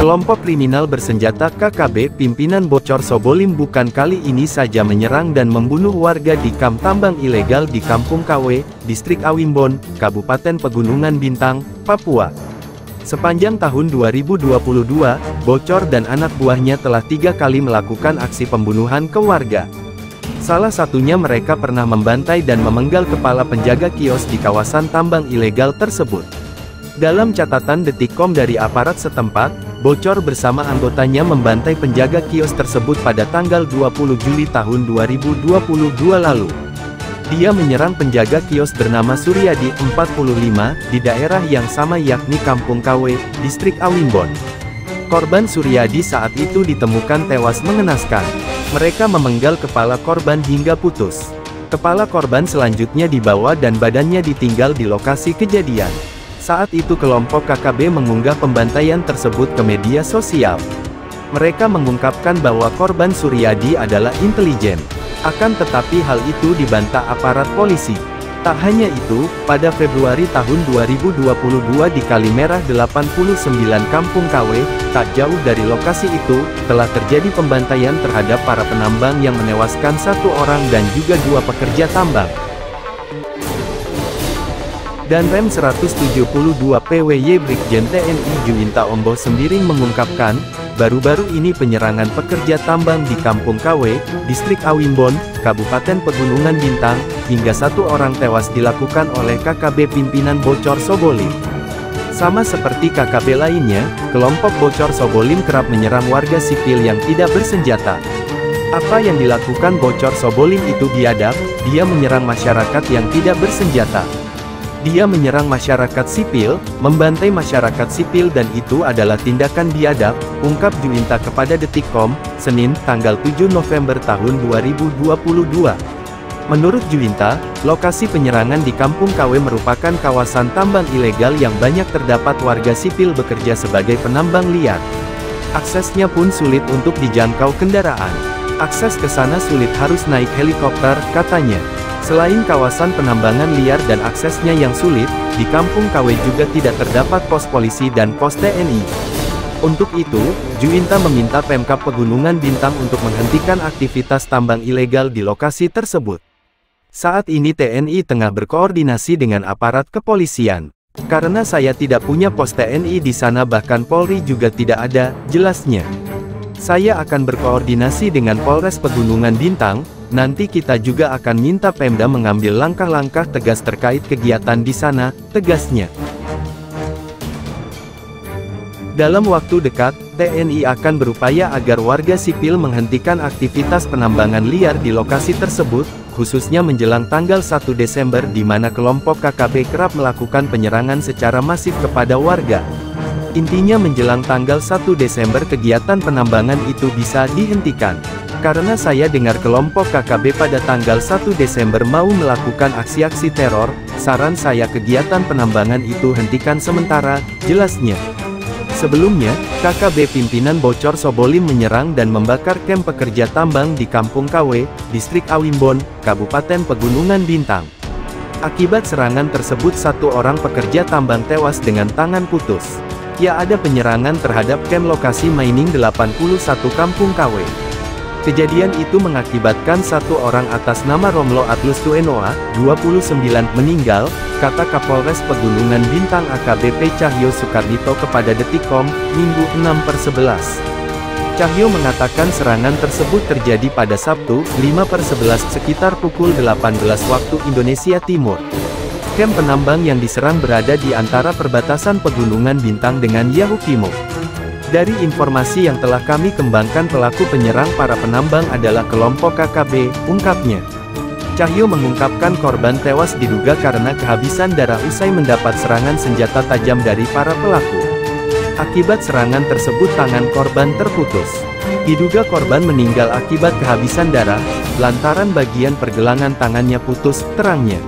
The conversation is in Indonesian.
Kelompok kriminal bersenjata KKB pimpinan Bocor Sobolim bukan kali ini saja menyerang dan membunuh warga di kamp tambang ilegal di Kampung KW, Distrik Awimbon, Kabupaten Pegunungan Bintang, Papua. Sepanjang tahun 2022, Bocor dan anak buahnya telah 3 kali melakukan aksi pembunuhan ke warga. Salah satunya mereka pernah membantai dan memenggal kepala penjaga kios di kawasan tambang ilegal tersebut. Dalam catatan Detikcom dari aparat setempat, Bocor bersama anggotanya membantai penjaga kios tersebut pada tanggal 20 Juli tahun 2022 lalu. Dia menyerang penjaga kios bernama Suryadi, 45, di daerah yang sama yakni Kampung KW, Distrik Awimbon. Korban Suryadi saat itu ditemukan tewas mengenaskan. Mereka memenggal kepala korban hingga putus. Kepala korban selanjutnya dibawa dan badannya ditinggal di lokasi kejadian. Saat itu kelompok KKB mengunggah pembantaian tersebut ke media sosial. Mereka mengungkapkan bahwa korban Suryadi adalah intelijen. Akan tetapi hal itu dibantah aparat polisi. Tak hanya itu, pada Februari tahun 2022 di Kalimerah 89 Kampung KW, tak jauh dari lokasi itu, telah terjadi pembantaian terhadap para penambang yang menewaskan 1 orang dan juga 2 pekerja tambang. Dan Rem 172 PWY Brigjen TNI Juwinta Omboh Sembiring mengungkapkan, baru-baru ini penyerangan pekerja tambang di Kampung KW, Distrik Awimbon, Kabupaten Pegunungan Bintang, hingga 1 orang tewas dilakukan oleh KKB pimpinan Bocor Sobolim. Sama seperti KKB lainnya, kelompok Bocor Sobolim kerap menyerang warga sipil yang tidak bersenjata. Apa yang dilakukan Bocor Sobolim itu biadab, dia menyerang masyarakat yang tidak bersenjata. Dia menyerang masyarakat sipil, membantai masyarakat sipil dan itu adalah tindakan biadab, ungkap Juwinta kepada Detikcom, Senin, tanggal 7 November tahun 2022. Menurut Juwinta, lokasi penyerangan di Kampung KW merupakan kawasan tambang ilegal yang banyak terdapat warga sipil bekerja sebagai penambang liar. Aksesnya pun sulit untuk dijangkau kendaraan. Akses ke sana sulit, harus naik helikopter, katanya. Selain kawasan penambangan liar dan aksesnya yang sulit, di Kampung KW juga tidak terdapat pos polisi dan pos TNI. Untuk itu, Juwinta meminta Pemkab Pegunungan Bintang untuk menghentikan aktivitas tambang ilegal di lokasi tersebut. Saat ini TNI tengah berkoordinasi dengan aparat kepolisian. Karena saya tidak punya pos TNI di sana, bahkan Polri juga tidak ada, jelasnya. Saya akan berkoordinasi dengan Polres Pegunungan Bintang. Nanti kita juga akan minta Pemda mengambil langkah-langkah tegas terkait kegiatan di sana, tegasnya. Dalam waktu dekat, TNI akan berupaya agar warga sipil menghentikan aktivitas penambangan liar di lokasi tersebut, khususnya menjelang tanggal 1 Desember di mana kelompok KKB kerap melakukan penyerangan secara masif kepada warga. Intinya menjelang tanggal 1 Desember kegiatan penambangan itu bisa dihentikan. Karena saya dengar kelompok KKB pada tanggal 1 Desember mau melakukan aksi-aksi teror, saran saya kegiatan penambangan itu hentikan sementara, jelasnya. Sebelumnya, KKB pimpinan Bocor Sobolim menyerang dan membakar kamp pekerja tambang di Kampung KW, Distrik Awimbon, Kabupaten Pegunungan Bintang. Akibat serangan tersebut 1 orang pekerja tambang tewas dengan tangan putus. Ya, ada penyerangan terhadap kamp lokasi mining 81 Kampung KW. Kejadian itu mengakibatkan 1 orang atas nama Romlo Atlus Tuenoa, 29, meninggal, kata Kapolres Pegunungan Bintang AKBP Cahyo Soekarnito kepada Detikcom, Minggu 6/11. Cahyo mengatakan serangan tersebut terjadi pada Sabtu, 5/11 sekitar pukul 18 waktu Indonesia Timur. Kamp penambang yang diserang berada di antara perbatasan Pegunungan Bintang dengan Yahukimo. Dari informasi yang telah kami kembangkan, pelaku penyerang para penambang adalah kelompok KKB, ungkapnya. Cahyo mengungkapkan korban tewas diduga karena kehabisan darah usai mendapat serangan senjata tajam dari para pelaku. Akibat serangan tersebut tangan korban terputus. Diduga korban meninggal akibat kehabisan darah, lantaran bagian pergelangan tangannya putus, terangnya.